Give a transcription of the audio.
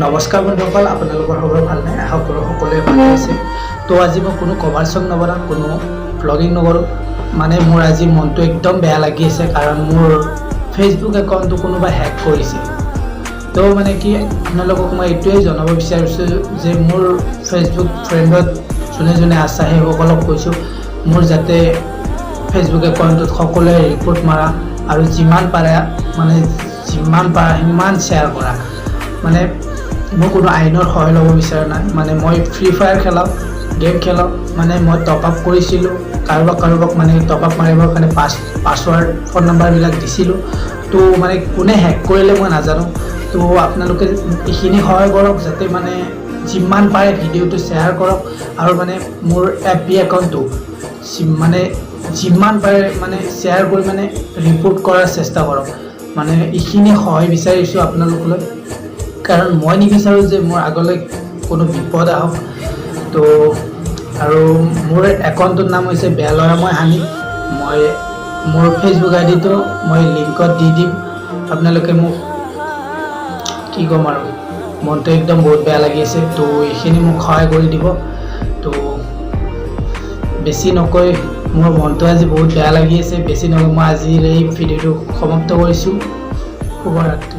নমস্কাৰ বন্ধুসকল, আপোনালোকৰ খবৰ ভালনে? আশা কৰোঁ সকলোৱে ভালে আছে। তো আজি মই কোনো কভাৰ ছং নবনাওঁ, কোনো ব্লগিং নকৰোঁ। মানে মোৰ আজি মনটো একদম বেয়া লাগি আছে, কাৰণ মোৰ ফেচবুক একাউণ্টটো কোনোবাই হেক কৰিছে। তো মানে কি আপোনালোকক মই এইটোৱে জনাব বিচাৰিছোঁ যে মোৰ ফেচবুক ফ্ৰেণ্ডত যোনে যোনে আছে সেইসকলক কৈছোঁ, মোৰ যাতে ফেচবুক একাউণ্টত সকলোৱে ৰিপৰ্ট মাৰা আৰু যিমান পাৰে সিমান শ্বেয়াৰ কৰা। মানে মই কোনো আইনৰ সহায় ল'ব বিচৰা নাই। মানে মই ফ্ৰী ফায়াৰ খেলাওঁ, গেম খেলাওঁ। মানে মই টপ আপ কৰিছিলোঁ, কাৰোবাক মানে টপ আপ মাৰিবৰ কাৰণে পাছৱাৰ্ড ফোন নাম্বাৰবিলাক দিছিলোঁ। তো মানে কোনে হেক কৰিলে মই নাজানো। তো আপোনালোকে এইখিনি সহায় কৰক, যাতে মানে যিমান পাৰে ভিডিঅ'টো শ্বেয়াৰ কৰক আৰু মানে মোৰ FB একাউণ্টটো মানে যিমান পাৰে মানে শ্বেয়াৰ কৰি মানে ৰিপৰ্ট কৰাৰ চেষ্টা কৰক। মানে এইখিনি সহায় বিচাৰিছোঁ আপোনালোকলৈ, কাৰণ মই নিবিচাৰোঁ যে মোৰ আগলৈ কোনো বিপদ আহক। তো আৰু মোৰ একাউণ্টটোৰ নাম হৈছে বেয়ালয়াময় হানি। মই মোৰ ফেচবুক আইডিটো মই লিংকত দি দিম। আপোনালোকে মোক কি ক'ম আৰু, মনটো একদম বহুত বেয়া লাগি আছে। তো এইখিনি মোক সহায় কৰি দিব। তো বেছি নকৈ, মোৰ মনটো আজি বহুত বেয়া লাগি আছে। বেছি নকৈ মই আজিৰ এই ভিডিঅ'টো সমাপ্ত কৰিছোঁ। শুভৰাত্ৰি।